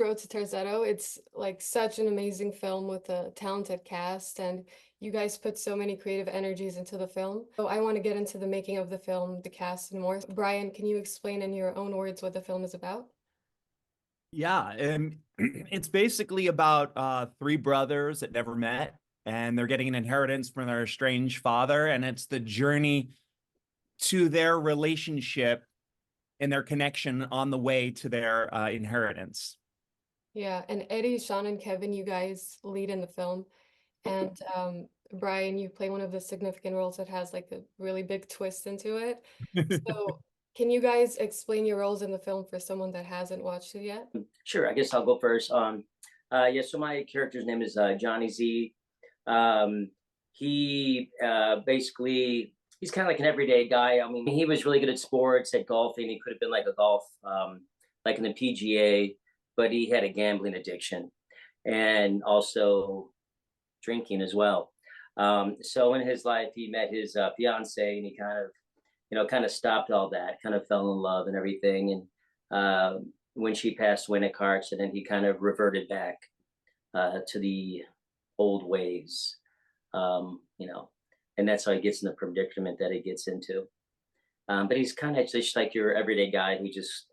Road to Terzetto. It's like such an amazing film with a talented cast, and you guys put so many creative energies into the film. So I want to get into the making of the film, the cast, and more. Brian, can you explain in your own words what the film is about? Yeah, it's basically about three brothers that never met, and they're getting an inheritance from their estranged father, and it's the journey to their relationship and their connection on the way to their inheritance. Yeah, and Eddie, Sean, and Kevin, you guys lead in the film, and Brian, you play one of the significant roles that has like a really big twist into it. So, can you guys explain your roles in the film for someone that hasn't watched it yet? Sure, I guess I'll go first. Yeah, so my character's name is Johnny Z. Um, he basically he's kind of like an everyday guy. I mean, he was really good at sports, at golfing. He could have been like a golf, like in the PGA, but he had a gambling addiction and also drinking as well. So in his life, he met his fiance, and he kind of, kind of stopped all that, kind of fell in love and everything. And when she passed away in a car accident, he kind of reverted back to the old ways, and that's how he gets in the predicament that he gets into. But he's kind of just like your everyday guy who just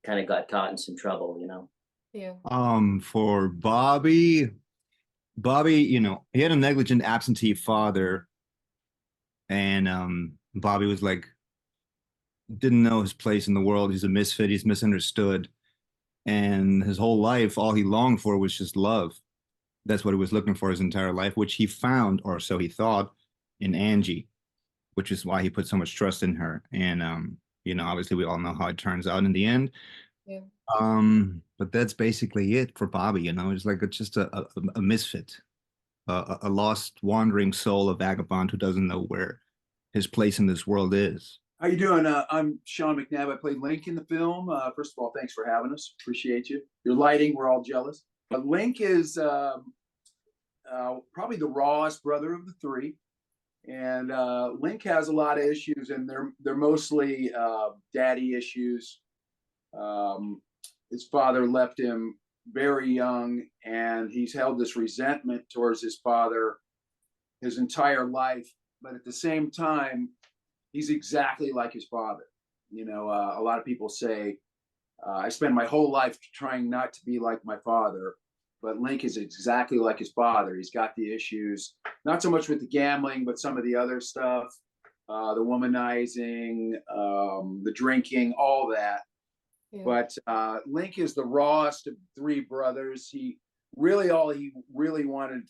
kind of got caught in some trouble. Yeah. For Bobby, he had a negligent absentee father, and Bobby was like, didn't know his place in the world. He's a misfit, he's misunderstood. And his whole life, all he longed for was just love. That's what he was looking for his entire life, which he found, or so he thought, in Angie, which is why he put so much trust in her. And obviously we all know how it turns out in the end. Yeah. But that's basically it for Bobby, it's just a misfit, a lost wandering soul, a vagabond who doesn't know where his place in this world is. How you doing? I'm Sean McNabb. I played Linc in the film. First of all, thanks for having us. Appreciate you. Your lighting, we're all jealous. Linc is probably the rawest brother of the three, and Linc has a lot of issues, and they're mostly daddy issues. His father left him very young, and he's held this resentment towards his father his entire life. But at the same time, he's exactly like his father. A lot of people say, I spend my whole life trying not to be like my father, but Linc is exactly like his father. He's got the issues, not so much with the gambling, but some of the other stuff, the womanizing, the drinking, all that. Yeah. But Linc is the rawest of three brothers. All he really wanted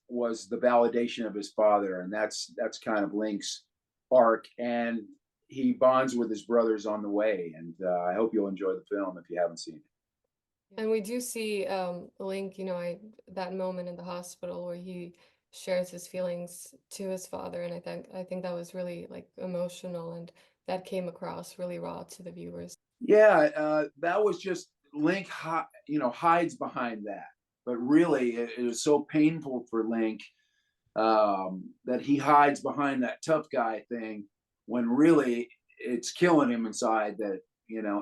was the validation of his father, and that's kind of Linc's arc, and he bonds with his brothers on the way. And I hope you'll enjoy the film if you haven't seen it. And we do see Linc, that moment in the hospital where he shares his feelings to his father, and I think that was really like emotional, and that came across really raw to the viewers. Yeah, that was just Linc, hides behind that. But really, it was so painful for Linc that he hides behind that tough guy thing, when really it's killing him inside that,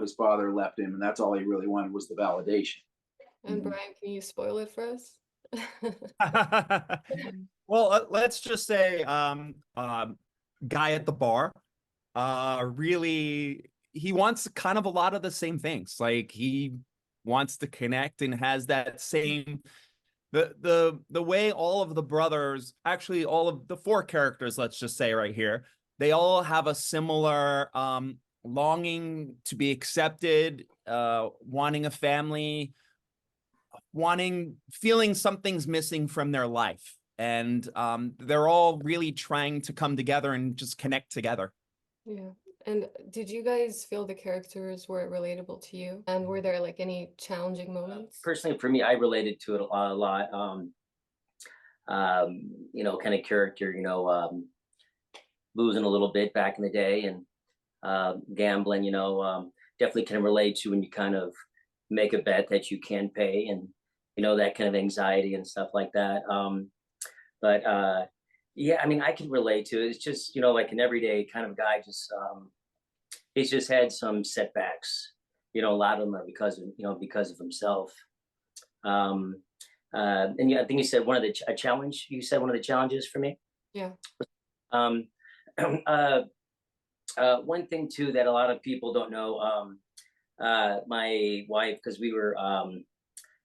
his father left him, and that's all he really wanted was the validation. And Brian, can you spoil it for us? Well, let's just say guy at the bar, really, he wants kind of a lot of the same things. Like, he wants to connect and has that same the way all of the brothers, actually all of the four characters, let's just say right here, they all have a similar longing to be accepted, wanting a family, feeling something's missing from their life, and they're all really trying to come together and just connect together. Yeah. And did you guys feel the characters were relatable to you? And were there like any challenging moments? Personally, for me, I related to it a lot. Kind of character, losing a little bit back in the day, and gambling, definitely can relate to when you kind of make a bet that you can pay, and, that kind of anxiety and stuff like that. But yeah, I mean, I can relate to it. It's just, like an everyday kind of guy, just he's just had some setbacks, a lot of them are because of himself. And yeah, I think you said one of the a challenge. You said one of the challenges for me. Yeah. Um, one thing too that a lot of people don't know. My wife, because we were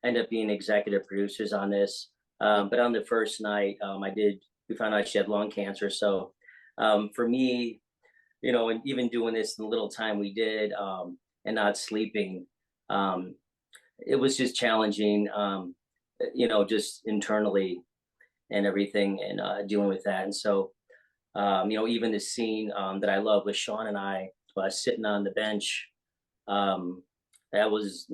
end up being executive producers on this. But on the first night, we found out she had lung cancer. So for me, and even doing this in the little time we did, and not sleeping, it was just challenging, just internally and everything, and dealing with that. And so, even the scene that I love with Sean and I sitting on the bench, that was,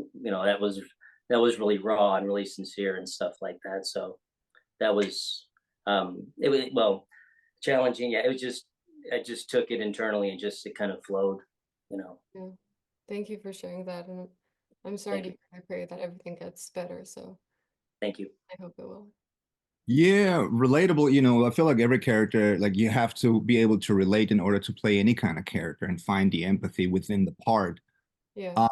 that was really raw and really sincere and stuff like that. So that was, it was, well, challenging. Yeah, I just took it internally and just, it kind of flowed. Yeah. Thank you for sharing that. And I'm sorry Thank to hear. I pray that everything gets better. So Thank you. I hope it will. Yeah, relatable. I feel like every character, like you have to be able to relate in order to play any kind of character and find the empathy within the part. Yeah.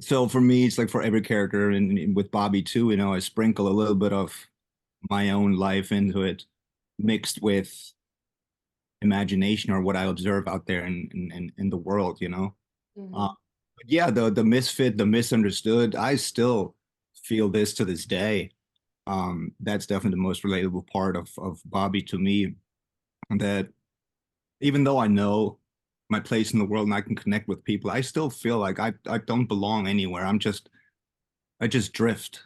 So for me, it's like for every character, and with Bobby too, I sprinkle a little bit of my own life into it, mixed with imagination or what I observe out there in the world. Mhm. But yeah, the misfit, the misunderstood, I still feel this to this day. That's definitely the most relatable part of Bobby to me. That even though I know my place in the world and I can connect with people, I still feel like I don't belong anywhere. I just drift,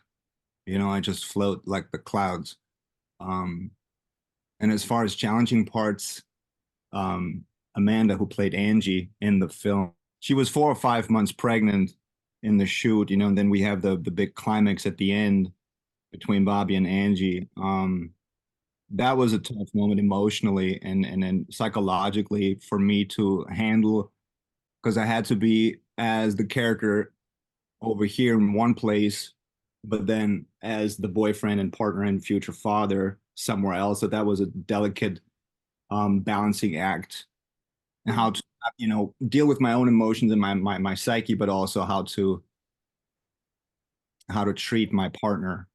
I just float like the clouds. Um, and as far as challenging parts, Amanda, who played Angie in the film, she was 4 or 5 months pregnant in the shoot, and then we have the big climax at the end between Bobby and Angie. That was a tough moment emotionally and then psychologically for me to handle, because I had to be as the character over here in one place, but then as the boyfriend and partner and future father somewhere else. So that was a delicate balancing act, and how to deal with my own emotions and my psyche, but also how to treat my partner.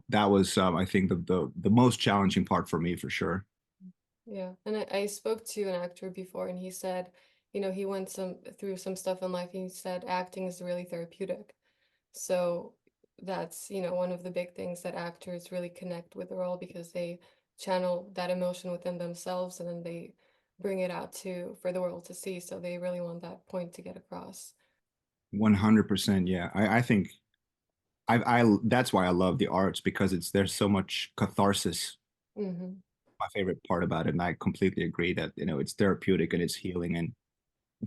That was I think the most challenging part for me, for sure. Yeah. And I spoke to an actor before, and he said, he went through some stuff in life. He said acting is really therapeutic. So that's, one of the big things that actors really connect with the role, because they channel that emotion within themselves and then they bring it out for the world to see. So they really want that point to get across. 100%. Yeah, I think I that's why I love the arts, because there's so much catharsis. Hmm. My favorite part about it, and I completely agree that it's therapeutic and it's healing, and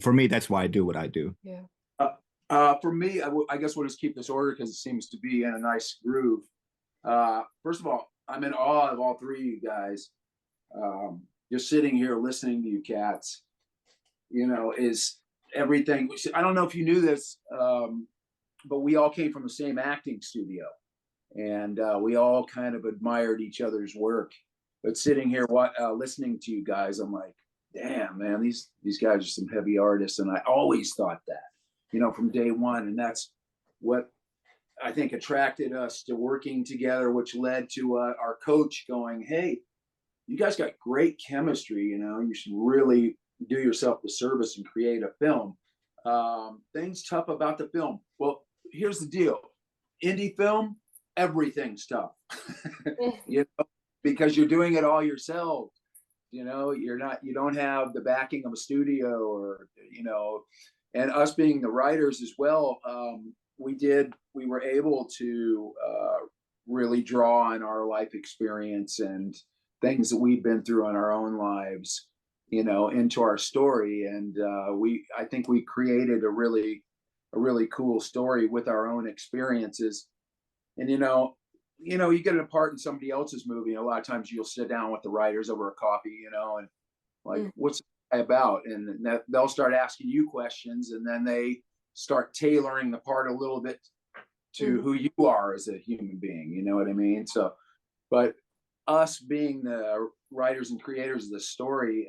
for me that's why I do what I do. Yeah. For me, I guess we'll just keep this order because it seems to be in a nice groove. First of all, I'm in awe of all three of you guys. Just sitting here listening to you cats, is everything. I don't know if you knew this, but we all came from the same acting studio, and we all kind of admired each other's work. But sitting here, listening to you guys, I'm like, damn, man, these guys are some heavy artists, and I always thought that, from day one, and that's what I think attracted us to working together, which led to our coach going, hey, you guys got great chemistry, you should really do yourself the service and create a film. Things tough about the film. Well, here's the deal. Indie film, everything's tough. Because you're doing it all yourself. You don't have the backing of a studio, or, and us being the writers as well. We were able to really draw on our life experience and things that we've been through in our own lives, into our story. And I think we created a really cool story with our own experiences. And, you get a part in somebody else's movie, and a lot of times you'll sit down with the writers over a coffee, and like, what's it about? And they'll start asking you questions, and then they start tailoring the part a little bit to who you are as a human being. You know what I mean? So, but us being the writers and creators of the story,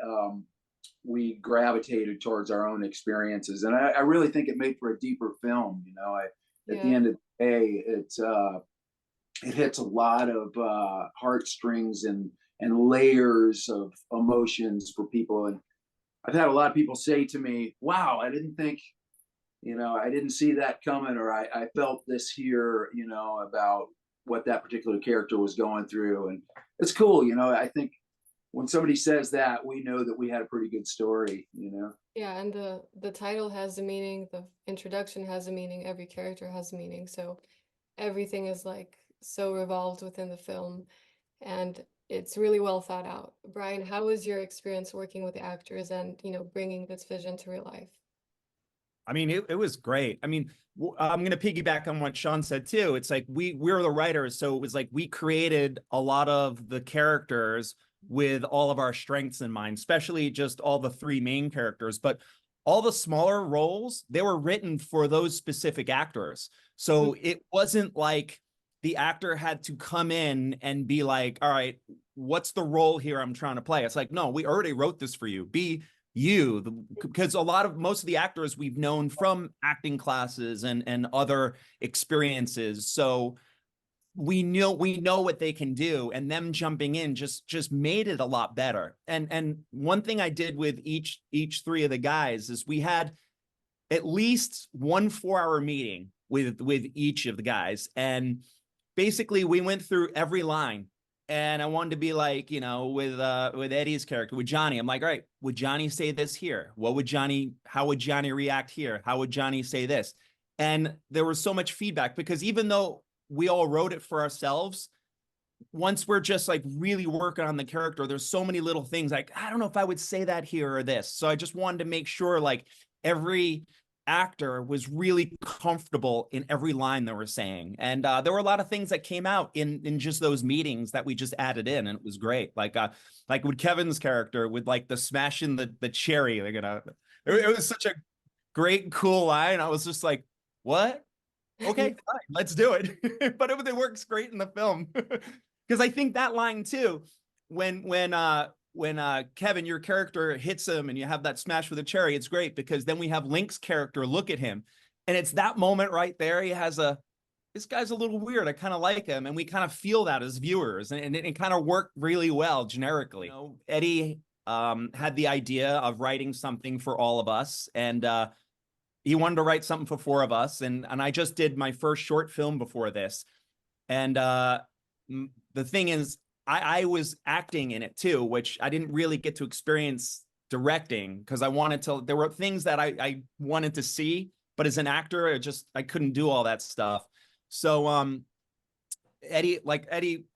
we gravitated towards our own experiences, and I really think it made for a deeper film. You know, at the end of the day, it hits a lot of heartstrings and layers of emotions for people. And I've had a lot of people say to me, "Wow, I didn't think, you know, I didn't see that coming," or I felt this here, you know, about what that particular character was going through. And it's cool, you know. I think when somebody says that, we know that we had a pretty good story, you know. Yeah, and the title has a meaning, the introduction has a meaning, every character has a meaning. So everything is like so revolved within the film, and it's really well thought out. Brian, how was your experience working with the actors and, you know, bringing this vision to real life? I mean, it was great. I mean, I'm going to piggyback on what Sean said too. It's like we're the writers, so it was like we created a lot of the characters with all of our strengths in mind, especially just all the three main characters. But all the smaller roles, they were written for those specific actors. So it wasn't like the actor had to come in and be like, all right, what's the role here I'm trying to play? It's like, no, we already wrote this for you. Be you, because most of the actors we've known from acting classes and other experiences. So we know what they can do, and them jumping in just made it a lot better. And one thing I did with each three of the guys is we had at least 1 4-hour meeting with each of the guys, and basically we went through every line. And I wanted to be like, you know, with Eddie's character, with Johnny, I'm like, all right, would Johnny say this here? How would Johnny react here? How would Johnny say this? And there was so much feedback, because even though we all wrote it for ourselves, once we're just like really working on the character, there's so many little things like, I don't know if I would say that here or this. So I just wanted to make sure like every actor was really comfortable in every line they were saying. And there were a lot of things that came out in just those meetings that we just added in, and it was great. Like with Kevin's character, with like the smashing the cherry, like, you know, it was such a great, cool line. I was just like, what? Okay, fine, let's do it. But it works great in the film. Because I think that line too, when Kevin, your character, hits him and you have that smash with a cherry, it's great, because then we have Linc's character look at him, and it's that moment right there. He has this guy's a little weird, I kind of like him, and we kind of feel that as viewers, and it kind of worked really well generically. You know, Eddie had the idea of writing something for all of us, and he wanted to write something for 4 of us, and I just did my first short film before this, and the thing is, I was acting in it too, which I didn't really get to experience directing, because there were things that I wanted to see, but as an actor, I couldn't do all that stuff. So Eddie,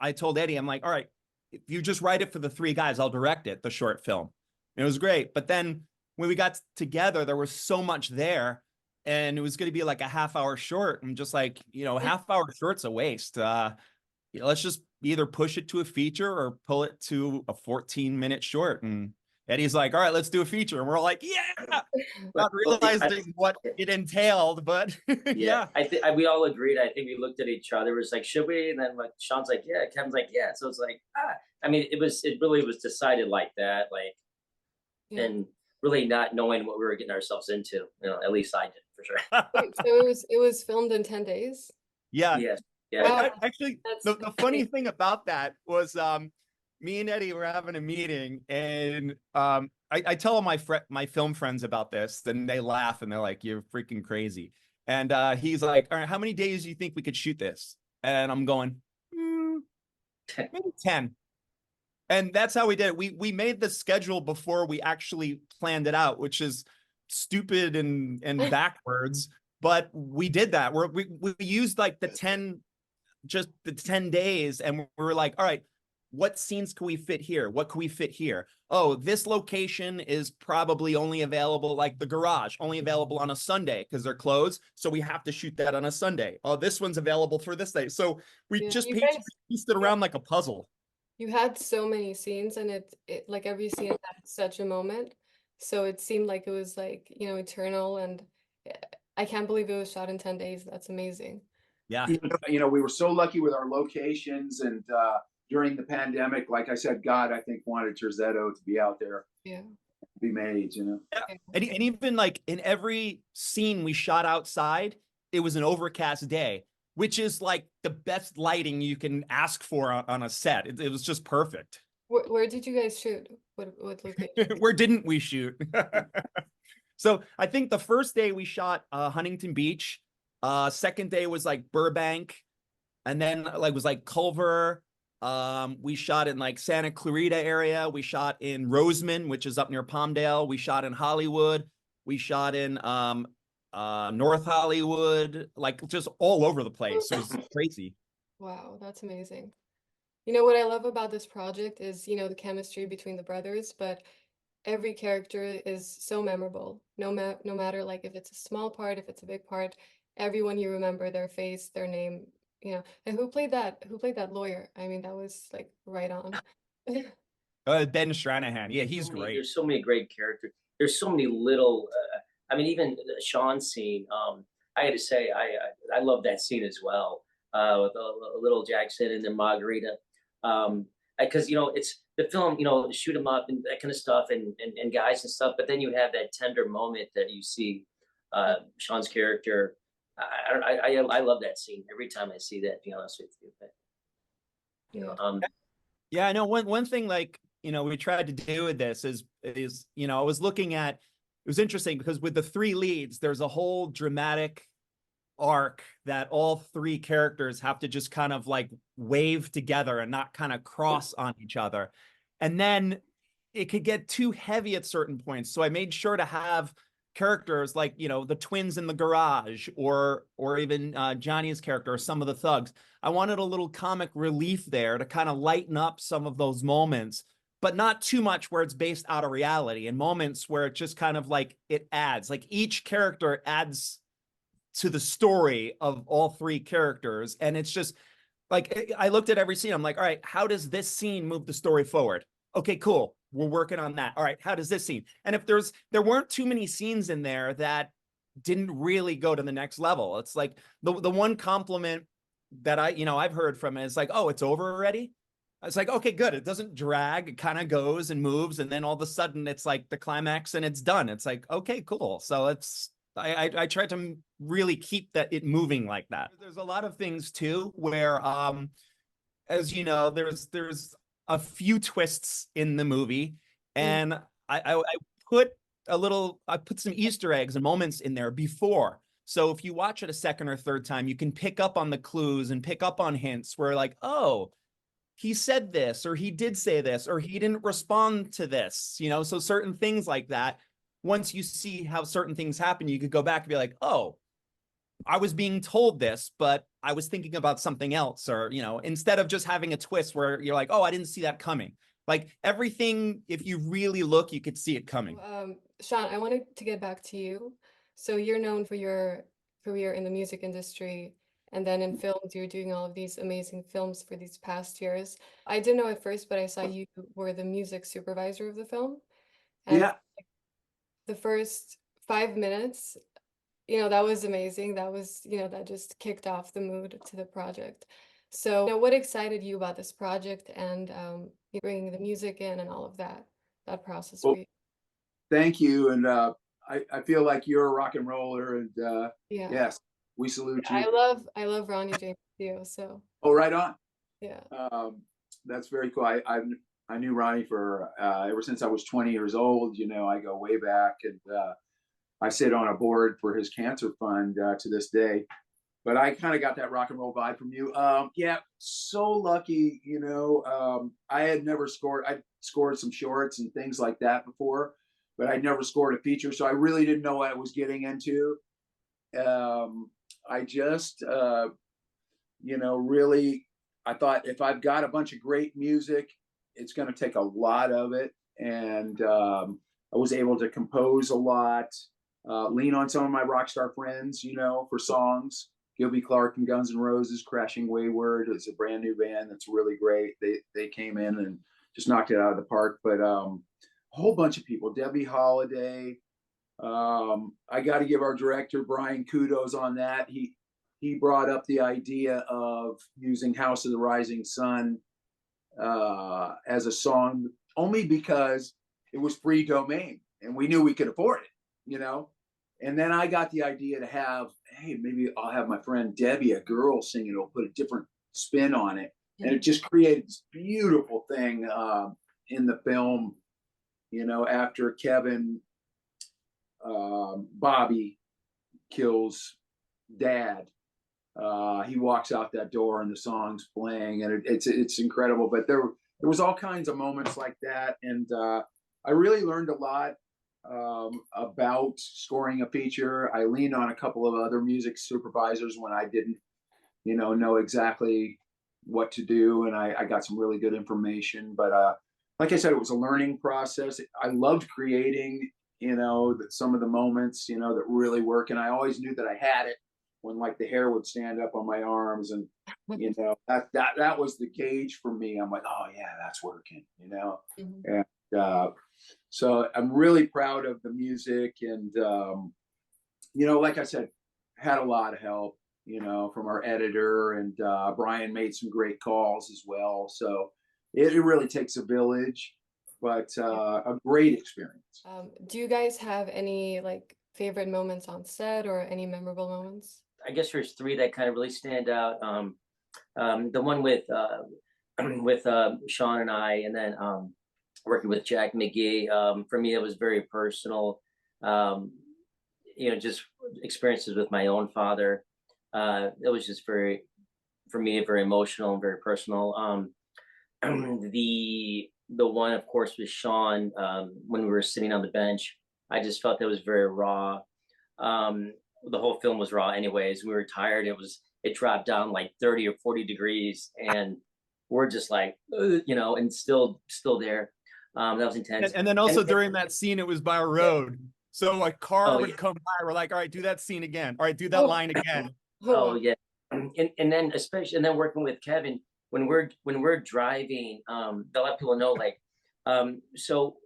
I told Eddie, I'm like, all right, if you just write it for the 3 guys, I'll direct it, the short film. And it was great. But then when we got together, there was so much there, and it was going to be like a half-hour short. I'm just like, you know, half-hour short's a waste. You know, let's just either push it to a feature or pull it to a 14-minute short. And Eddie's like, all right, let's do a feature. And we're like, yeah, not realizing what it entailed, but yeah. I think we all agreed. I think we looked at each other, was like, should we? And then like Sean's like, yeah. Kevin's like, yeah. So it's like, I mean, it really was decided like that, like, and really not knowing what we were getting ourselves into. You know, at least I did, for sure. Wait, so it was filmed in 10 days? Yeah. Yes. Yeah. Wow. Actually, the funny thing about that was me and Eddie were having a meeting, and I tell all my film friends about this, and they laugh and they're like, you're freaking crazy. And he's like, all right, how many days do you think we could shoot this? And I'm going, maybe 10. And that's how we did it. We made the schedule before we actually planned it out, which is stupid and backwards. But we did that. We used like the 10 days, and we were like, all right, what scenes can we fit here? What can we fit here? Oh, this location is probably only available, like the garage, only available on a Sunday because they're closed. So we have to shoot that on a Sunday. Oh, this one's available for this day. So we just pieced it around like a puzzle. You had so many scenes, and it like every scene had such a moment. So it seemed like it was like, you know, eternal, and I can't believe it was shot in 10 days. That's amazing. Yeah. You know, we were so lucky with our locations, and during the pandemic, like I said, God, I think, wanted Terzetto to be out there. Yeah. be made, you know. Yeah. And even like in every scene we shot outside, it was an overcast day, which is like the best lighting you can ask for on a set. It was just perfect. Where did you guys shoot? What location? Where didn't we shoot? So I think the first day we shot Huntington Beach. Second day was like Burbank, and then like was like Culver. We shot in like Santa Clarita area. We shot in Roseman, which is up near Palmdale. We shot in Hollywood. We shot in North Hollywood, like just all over the place. It was crazy. Wow, that's amazing. You know what I love about this project is, you know, the chemistry between the brothers, but every character is so memorable. No matter like if it's a small part, if it's a big part, everyone you remember their face, their name, you know. And who played that lawyer? I mean, that was like right on. Ben Stranahan. Yeah, he's great. There's so many great characters. There's so many little. I mean, even Sean's scene. I had to say, I love that scene as well. With a little Jaxon and then Margarita. Because you know it's the film. You know, shoot 'em up and that kind of stuff, and guys and stuff. But then you have that tender moment that you see Sean's character. I love that scene every time I see that. To be honest with you, but, you know, yeah, I know one thing like, you know, we tried to do with this is, you know, I was looking at, it was interesting because with the three leads, there's a whole dramatic arc that all three characters have to just kind of like wave together and not kind of cross on each other. And then it could get too heavy at certain points. So I made sure to have characters like, you know, the twins in the garage or even Johnny's character or some of the thugs. I wanted a little comic relief there to kind of lighten up some of those moments, but not too much where it's based out of reality, and moments where it just kind of like it adds, like each character adds to the story of all three characters. And it's just like, I looked at every scene. I'm like, all right, how does this scene move the story forward? Okay, cool. We're working on that. All right, how does this scene? And if there weren't too many scenes in there that didn't really go to the next level. It's like the one compliment that I've heard from it is like, oh, it's over already. It's like, okay, good. It doesn't drag. It kind of goes and moves. And then all of a sudden it's like the climax and it's done. It's like, okay, cool. So I try to really keep it moving like that. There's a lot of things too, where, as you know, there's a few twists in the movie, and I put some Easter eggs and moments in there before. So if you watch it a second or third time, you can pick up on the clues and pick up on hints where like, oh, he said this, or he did say this, or he didn't respond to this, you know? So certain things like that, once you see how certain things happen, you could go back and be like, oh, I was being told this, but I was thinking about something else. Or, you know, instead of just having a twist where you're like, oh, I didn't see that coming. Like everything, if you really look, you could see it coming. Sean, I wanted to get back to you. So you're known for your career in the music industry, and then in films, you're doing all of these amazing films for these past years. I didn't know at first, but I saw you were the music supervisor of the film. And Yeah. the first 5 minutes, you know, that was amazing. That was, you know, that just kicked off the mood to the project. So, you know, what excited you about this project and bringing the music in and all of that process for you? Thank you. And I feel like you're a rock and roller, and Yeah. yes, we salute you. I love Ronnie James too. So. Oh, right on. Yeah. That's very cool. I knew Ronnie for ever since I was 20 years old. You know, I go way back, and I sit on a board for his cancer fund to this day. But I kind of got that rock and roll vibe from you. Yeah, so lucky. You know, I had never scored. I scored some shorts and things like that before, but I'd never scored a feature, so I really didn't know what I was getting into. I just, you know, really, I thought if I've got a bunch of great music, it's going to take a lot of it. And I was able to compose a lot, lean on some of my rock star friends, you know, for songs. Gilby Clarke and Guns N' Roses, Crashing Wayward is a brand new band that's really great. They came in and just knocked it out of the park. But a whole bunch of people, Debbie Holiday. I got to give our director Brian kudos on that. He brought up the idea of using House of the Rising Sun as a song only because it was free domain. and we knew we could afford it, you know. And then I got the idea to have, hey, maybe I'll have my friend Debbie, a girl, sing it. It'll put a different spin on it, and it just created this beautiful thing in the film. You know, after Kevin, Bobby kills Dad, he walks out that door and the song's playing, and it's incredible. But there was all kinds of moments like that, and I really learned a lot about scoring a feature. I leaned on a couple of other music supervisors when I didn't, you know exactly what to do, and I got some really good information. But like I said, it was a learning process. I loved creating, you know, some of the moments, you know, that really work, and I always knew that I had it when like the hair would stand up on my arms, and you know, that was the gauge for me. I'm like, oh yeah, that's working, you know. And so I'm really proud of the music, and you know, like I said, had a lot of help, you know, from our editor, and Brian made some great calls as well. So it really takes a village, but a great experience. Do you guys have any like favorite moments on set or any memorable moments? I guess there's three that kind of really stand out. The one with Sean and I, and then working with Jack McGee. For me, it was very personal. You know, just experiences with my own father. It was just very, for me, very emotional and very personal. The one, of course, with Sean, when we were sitting on the bench, I just felt that was very raw. The whole film was raw anyways. We were tired. It dropped down like 30 or 40 degrees, and we're just like, you know, and still there. That was intense. And then also during that scene, it was by a road. So a car would come by. We're like, all right, do that scene again. All right, do that line again. Oh yeah. And then especially, and then working with Kevin, when we're driving, to let people know, like, so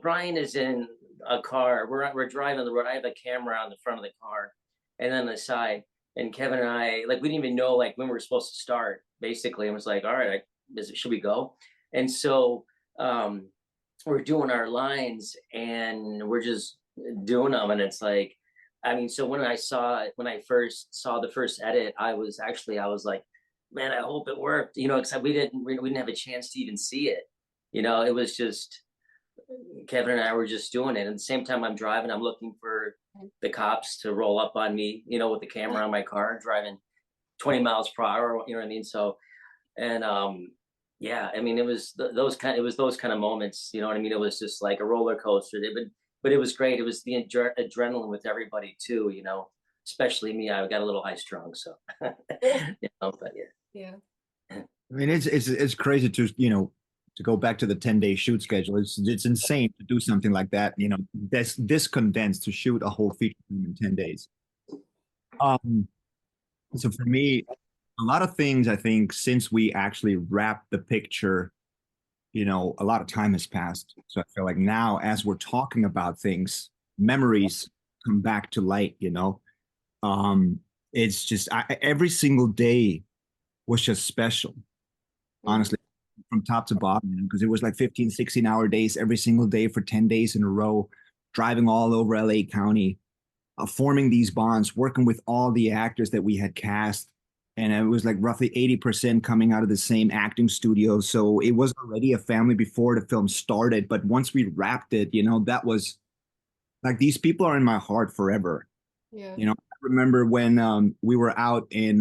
Brian is in a car. We're driving on the road. I have a camera on the front of the car, and then the side. And Kevin and I, like, we didn't even know like when we were supposed to start. Basically, I was like, all right, should we go? And so we're doing our lines, and we're just doing them, and it's like, I mean, so when I first saw the first edit, I was like, man, I hope it worked, you know, because we didn't have a chance to even see it, you know. It was just Kevin and I were just doing it. At the same time, I'm driving, I'm looking for the cops to roll up on me, you know, with the camera on my car, driving 20 miles per hour, you know what I mean? So, and yeah, I mean, it was those kind of moments, you know what I mean? It was just like a roller coaster. But it was great. It was the adrenaline with everybody too, you know, especially me. I got a little high strung, so you know, but yeah. I mean, it's crazy to, you know, to go back to the 10-day shoot schedule. It's insane to do something like that, you know, this condensed to shoot a whole feature film in 10 days. So for me, a lot of things, I think, since we actually wrapped the picture, you know, a lot of time has passed. So I feel like now, as we're talking about things, memories come back to light, you know. It's just, every single day was just special, honestly, from top to bottom, because it was like 15, 16-hour days every single day for 10 days in a row, driving all over LA County, forming these bonds, working with all the actors that we had cast. And it was like roughly 80% coming out of the same acting studio. So it was already a family before the film started. But once we wrapped it, you know, that was like, these people are in my heart forever. Yeah. You know, I remember when we were out in,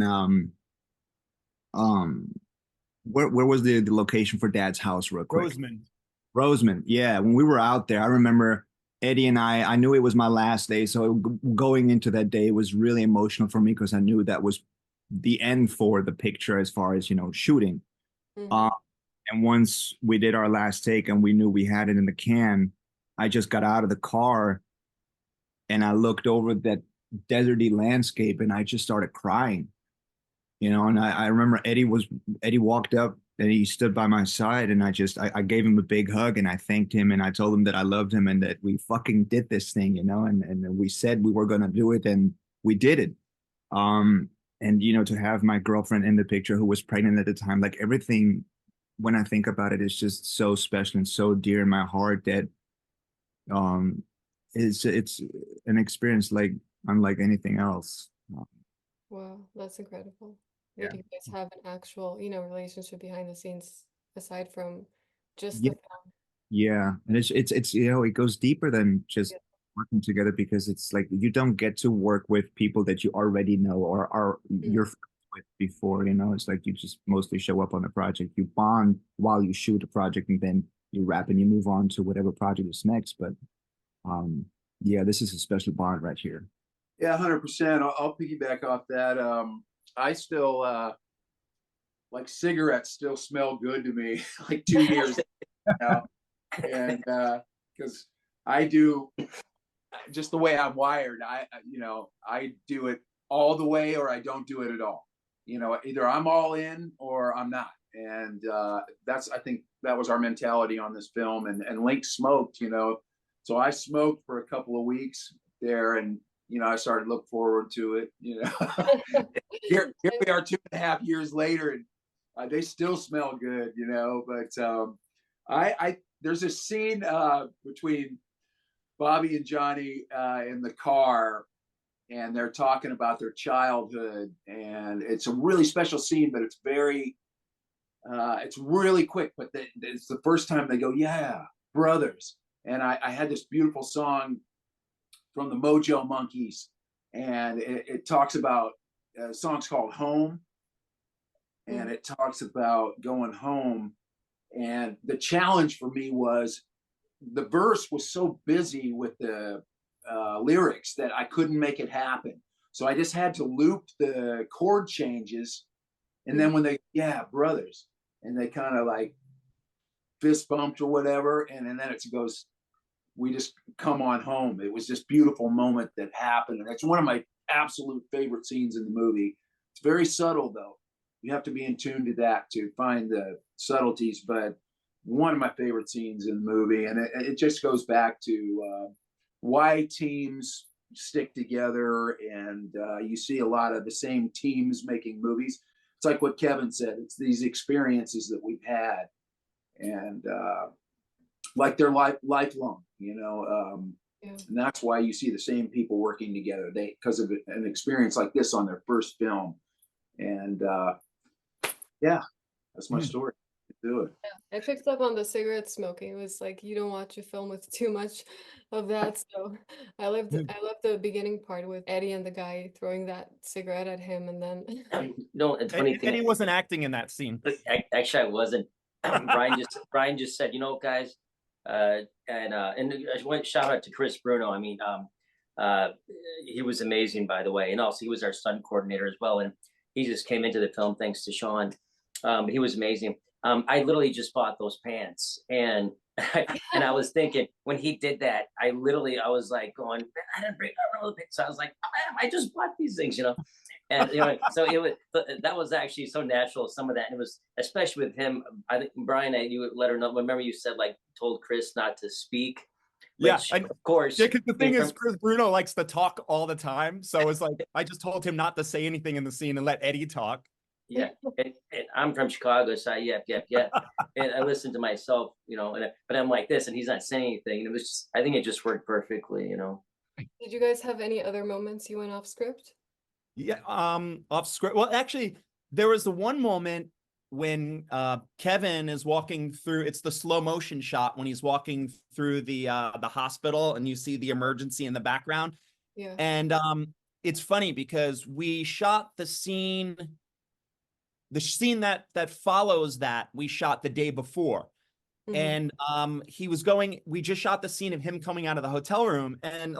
where was the location for Dad's house real quick? Roseman. Yeah. When we were out there, I remember Eddie and I knew it was my last day. So going into that day was really emotional for me, because I knew that was the end for the picture as far as, you know, shooting. And once we did our last take and we knew we had it in the can, I just got out of the car and I looked over that deserty landscape and I just started crying, you know. And I remember Eddie walked up and he stood by my side, and I gave him a big hug and I thanked him and I told him that I loved him and that we fucking did this thing, you know, and we said we were going to do it and we did it. And, you know, to have my girlfriend in the picture who was pregnant at the time, like, everything, when I think about it, is just so special and so dear in my heart that it's an experience like unlike anything else. Wow, that's incredible. Yeah. That you guys have an actual, relationship behind the scenes aside from just Yeah, the film. yeah, and it's it goes deeper than just Yeah. working together, because it's like you don't get to work with people that you already know or are you're friends with before. It's like you just mostly show up on a project, you bond while you shoot a project, and then you wrap and you move on to whatever project is next. But yeah, this is a special bond right here. Yeah, 100%. I'll piggyback off that. I still like cigarettes still smell good to me, like 2 years now. And because I do just the way I'm wired, I do it all the way or I don't do it at all. Either I'm all in or I'm not. And I think that was our mentality on this film. And Linc smoked, so I smoked for a couple of weeks there, and I started to look forward to it. Here we are 2.5 years later, and they still smell good. But I there's a scene between Bobby and Johnny in the car, and they're talking about their childhood, and it's a really special scene, but it's really quick. But it's the first time they go, yeah, brothers. And I had this beautiful song from the Mojo Monkeys, and it talks about song's called Home, and it talks about going home. And the challenge for me was the verse was so busy with the lyrics that I couldn't make it happen. So I just had to loop the chord changes, and then when they brothers, and they kind of like fist bumped or whatever, and then it goes, we just come on home. It was this beautiful moment that happened, and it's one of my absolute favorite scenes in the movie. It's very subtle, though. You have to be in tune to that to find the subtleties, but one of my favorite scenes in the movie, and it just goes back to why teams stick together, and you see a lot of the same teams making movies. It's like what Kevin said. It's these experiences that we've had, and like they're lifelong, and that's why you see the same people working together. Because of an experience like this on their first film, and that's my story. Do it. Yeah, I picked up on the cigarette smoking. It was like you don't watch a film with too much of that. So I loved the beginning part with Eddie and the guy throwing that cigarette at him, and then it's funny thing. Eddie wasn't acting in that scene. Actually, I wasn't. Brian just said, guys, and I went shout out to Chris Bruno. I mean, he was amazing, by the way, and also he was our stunt coordinator as well, and he just came into the film thanks to Sean. He was amazing. I literally just bought those pants, and I was thinking when he did that, I was like going, I didn't bring the pants. So I was like, I just bought these things, and so that was actually so natural. Some of that, and it was especially with him. I think Brian, you let her know. Remember, you said told Chris not to speak. Which, yeah, of course. Yeah, because the thing is, Chris Bruno likes to talk all the time, so it's like I just told him not to say anything in the scene and let Eddie talk. Yeah, and I'm from Chicago, so yeah. And I listen to myself, but I'm like this, and he's not saying anything. And it was just, I think it just worked perfectly, Did you guys have any other moments you went off script? Yeah, off script. Well, actually, there was the one moment when Kevin is walking through. It's the slow motion shot when he's walking through the hospital, and you see the emergency in the background. Yeah. And it's funny because we shot the scene that follows that we shot the day before. And we just shot the scene of him coming out of the hotel room, and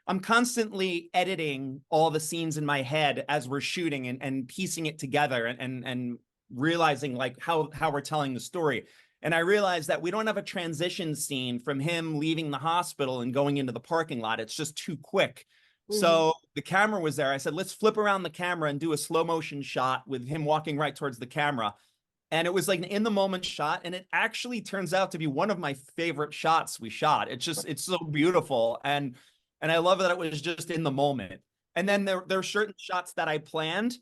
I'm constantly editing all the scenes in my head as we're shooting and piecing it together and realizing how we're telling the story. And I realized that we don't have a transition scene from him leaving the hospital and going into the parking lot. It's just too quick. So the camera was there. I said, let's flip around the camera and do a slow motion shot with him walking right towards the camera. And it was like an in the moment shot. And it actually turns out to be one of my favorite shots we shot. It's so beautiful. And I love that it was just in the moment. And then there are certain shots that I planned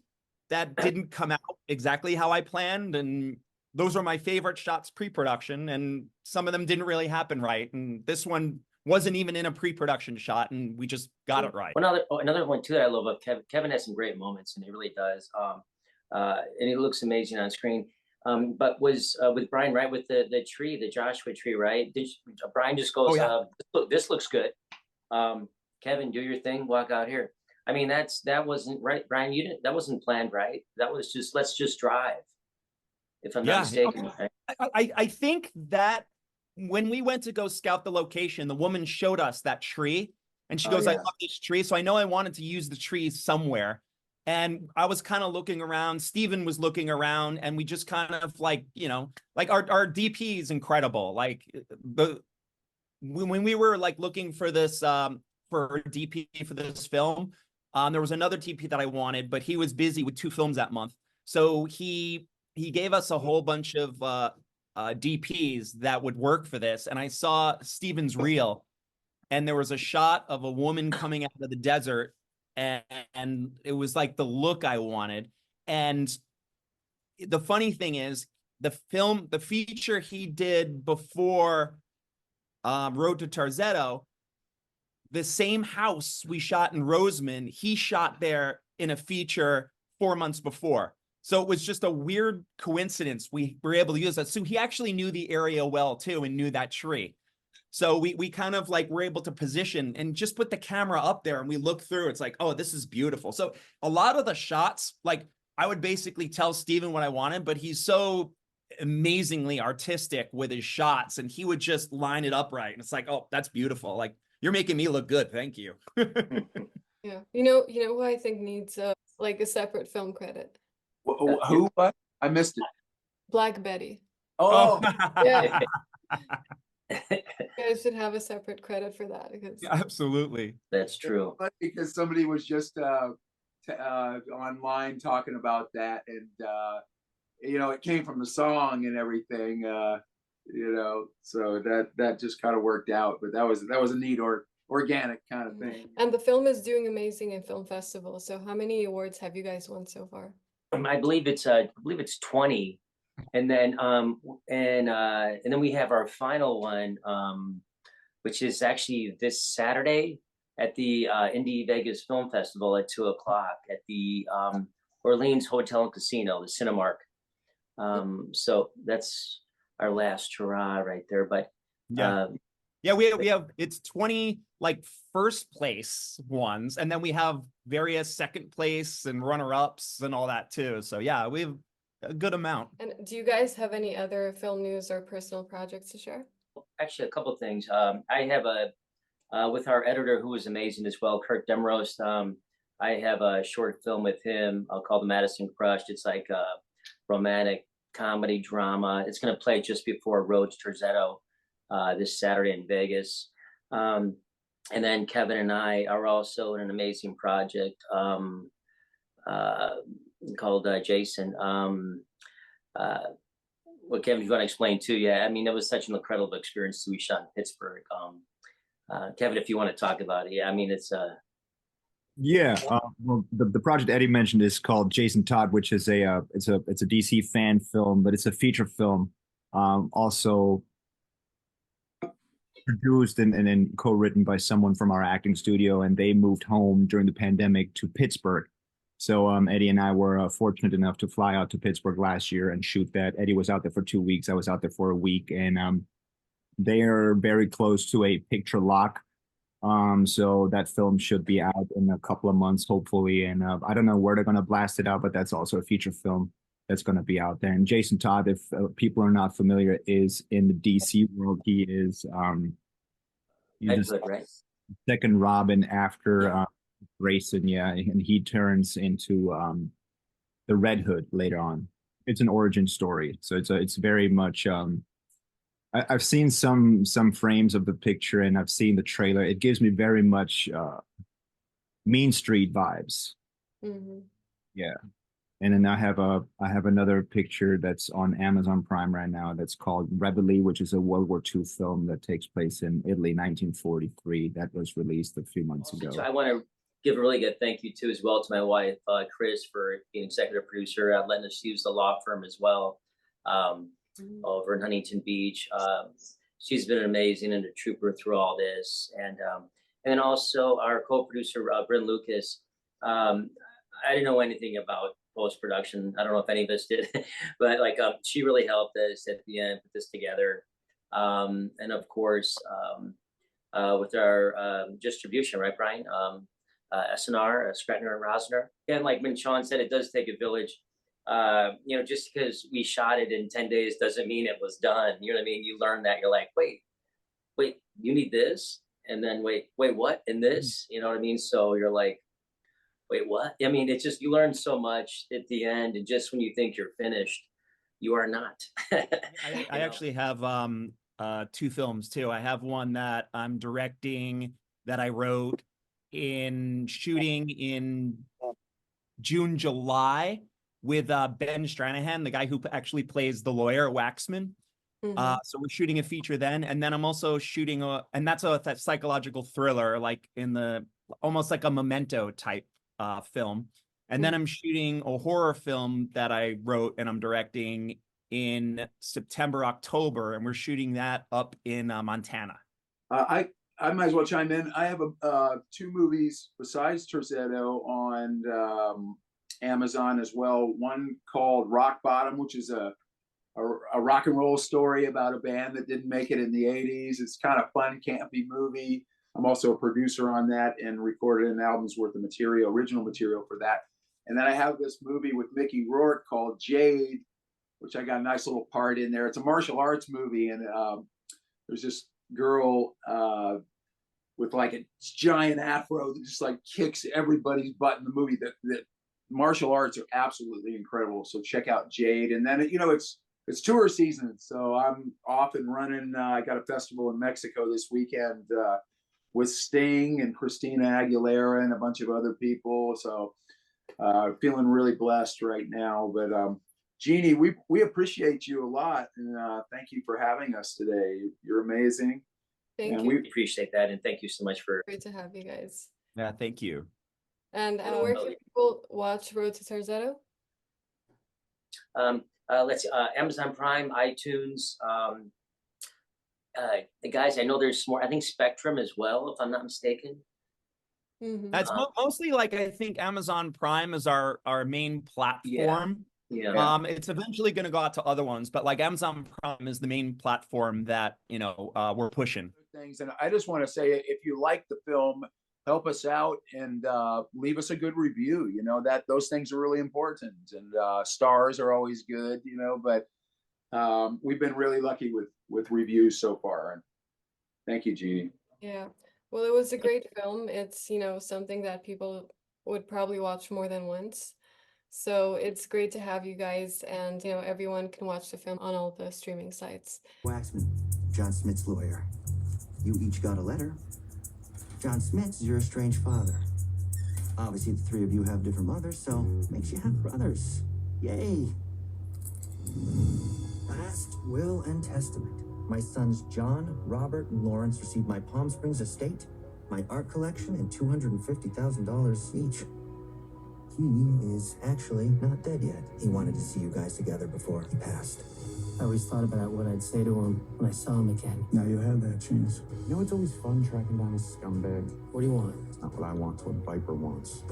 that didn't come out exactly how I planned. And those are my favorite shots pre-production, and some of them didn't really happen right. And this one wasn't even in a pre-production shot, and we just got it right. Another one too that I love of Kevin. Kevin has some great moments, and he really does. And he looks amazing on screen. But was with Brian, right, with the tree, the Joshua tree, right? Brian just goes, this looks good. Kevin, do your thing, walk out here. I mean, that wasn't right, Brian. That wasn't planned, right? That was just, let's just drive. If I'm not mistaken. Right? I think that when we went to go scout the location, the woman showed us that tree, and she goes, I love this tree. So I know I wanted to use the tree somewhere. And I was kind of looking around, Steven was looking around, and we just kind of like, you know, like our DP is incredible. Like when we were like looking for this, for DP for this film, there was another DP that I wanted, but he was busy with 2 films that month. So he gave us a whole bunch of DPs that would work for this. And I saw Steven's reel, and there was a shot of a woman coming out of the desert, and it was like the look I wanted. And the funny thing is, the feature he did before Road to Terzetto, the same house we shot in Roseman, he shot there in a feature 4 months before. So it was just a weird coincidence we were able to use that. So he actually knew the area well too, and knew that tree. So we kind of like were able to position and just put the camera up there, and we look through. It's like, oh, this is beautiful. So a lot of the shots, like I would basically tell Steven what I wanted, but he's so amazingly artistic with his shots, and he would just line it up right. And it's like, oh, that's beautiful. Like, you're making me look good. Thank you. Yeah. You know who I think needs like a separate film credit? Who? What? I missed it. Black Betty. Oh, Yeah. You guys should have a separate credit for that, because Absolutely. That's true. because somebody was just online talking about that, and it came from the song and everything. So that just kind of worked out. But that was a neat or organic kind of thing. And the film is doing amazing in film festivals. So how many awards have you guys won so far? I believe it's 20. And then we have our final one, which is actually this Saturday at the Indie Vegas Film Festival at 2:00 at the Orleans Hotel and Casino, the Cinemark. So that's our last hurrah right there. But we have it's 20 like first place ones, and then we have various second place and runner-ups and all that too. So yeah, we have a good amount. And do you guys have any other film news or personal projects to share? Actually, a couple of things. I have with our editor, who was amazing as well, Kirk Demorest. I have a short film with him called The Madison Crush. It's like a romantic comedy drama. It's going to play just before Road to Terzetto this Saturday in Vegas. And then Kevin and I are also in an amazing project called Jaxon. What Kevin, you want to explain too? Yeah, I mean, it was such an incredible experience we shot in Pittsburgh. Kevin, if you want to talk about it, yeah, I mean, it's well, the project Eddie mentioned is called Jason Todd, which is it's a DC fan film, but it's a feature film, also produced and then co-written by someone from our acting studio, and they moved home during the pandemic to Pittsburgh. So Eddie and I were fortunate enough to fly out to Pittsburgh last year and shoot that. Eddie was out there for 2 weeks. I was out there for a week, and they are very close to a picture lock. So that film should be out in a couple of months, hopefully. And I don't know where they're going to blast it out, but that's also a feature film that's going to be out there. And Jason Todd, if people are not familiar, is in the DC world. He is second Robin after Grayson, and he turns into the Red Hood later on. It's an origin story, so it's very much. I've seen some frames of the picture, and I've seen the trailer. It gives me very much Mean Street vibes. Mm-hmm. Yeah, and then I have another picture that's on Amazon Prime right now that's called Rebelli, which is a World War II film that takes place in Italy, 1943. That was released a few months ago. So I want to give a really good thank you too as well to my wife, Kris, for being executive producer, letting us use the law firm as well. over in Huntington Beach. She's been amazing and a trooper through all this. And then also our co-producer, Brynn Lucas. I didn't know anything about post-production. I don't know if any of us did, but like she really helped us at the end put this together. And of course, with our distribution, right, Brian? SNR, Scatena Rosner. And like when Sean said, it does take a village. You know, just because we shot it in 10 days doesn't mean it was done. You know what I mean? You learn that. You're like, wait, you need this? And then wait, what? And this? You know what I mean? So you're like, wait, what? I mean, it's just, you learn so much at the end. And just when you think you're finished, you are not. I actually have 2 films too. I have one that I'm directing that I wrote in shooting in June, July with Ben Stranahan, the guy who actually plays the lawyer, Waxman. So we're shooting a feature then. And then I'm also shooting and that's that psychological thriller, like in the, almost like a Memento type film. And then I'm shooting a horror film that I wrote and I'm directing in September, October, and we're shooting that up in Montana. I might as well chime in. I have 2 movies besides Terzetto on Amazon as well. One called Rock Bottom, which is a rock and roll story about a band that didn't make it in the 80s. It's kind of fun, campy movie. I'm also a producer on that and recorded an album's worth of material, original material for that. And then I have this movie with Mickey Rourke called Jade, which I got a nice little part in there. It's a martial arts movie, and there's this girl with like a giant afro that just like kicks everybody's butt in the movie. That martial arts are absolutely incredible. So check out Jade. And then, you know, it's tour season, so I'm off and running. I got a festival in Mexico this weekend with Sting and Christina Aguilera and a bunch of other people. So feeling really blessed right now. But Genie, we appreciate you a lot, and thank you for having us today. You're amazing. Thank you. We appreciate that, and thank you so much for. Great to have you guys. Yeah, thank you. And where can people watch Road to Terzetto? Let's see, Amazon Prime, iTunes. Guys, I know there's more. I think Spectrum as well, if I'm not mistaken. That's mostly like, I think Amazon Prime is our main platform. Yeah. It's eventually going to go out to other ones, but like Amazon Prime is the main platform that, you know, we're pushing. Things, and I just want to say, if you like the film, help us out and leave us a good review. You know, that those things are really important, and stars are always good. You know, but we've been really lucky with reviews so far. And thank you, Genie. Yeah, well, it was a great film. It's, you know, something that people would probably watch more than once. So it's great to have you guys, and you know, everyone can watch the film on all the streaming sites. Waxman, John Smith's lawyer. You each got a letter. John Smith's your estranged father. Obviously, the 3 of you have different mothers, so makes you have brothers. Yay! Last will and testament. My sons John, Robert, and Lawrence received my Palm Springs estate, my art collection, and $250,000 each. He is actually not dead yet. He wanted to see you guys together before he passed. I always thought about what I'd say to him when I saw him again. Now you have that chance. You know, it's always fun tracking down a scumbag. What do you want? It's not what I want, it's what Viper wants.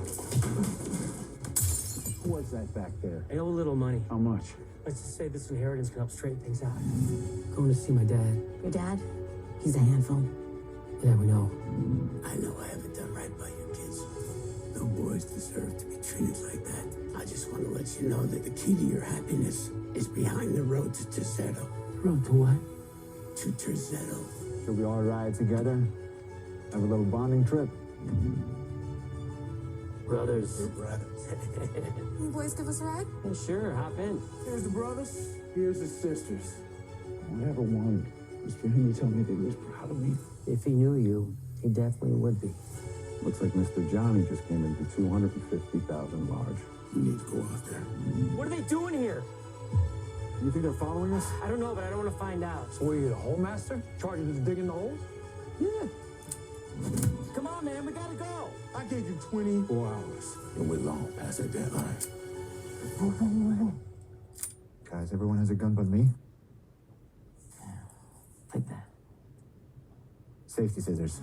Who was that back there? I owe a little money. How much? Let's just say this inheritance can help straighten things out. Going to see my dad. Your dad? He's a handful. Yeah, we know. I know I haven't done right by you kids. No boys deserve to be treated like that. I just want to let you know that the key to your happiness is behind the road to Terzetto. Road to what? To Terzetto. Should we all ride together? Have a little bonding trip? Brothers. We're brothers. You boys give us a ride? Yeah, sure, hop in. Here's the brothers, here's the sisters. All I ever wanted was for him to tell me that he was proud of me. If he knew you, he definitely would be. Looks like Mr. Johnny just came in for $250,000 large. We need to go out there. What are they doing here? You think they're following us? I don't know, but I don't want to find out. So what are you, the hole master? Charging you to dig in the holes? Yeah. Come on, man, we gotta go. I gave you 24 hours. And we're long past that deadline. Guys, everyone has a gun but me? Like that. Safety scissors.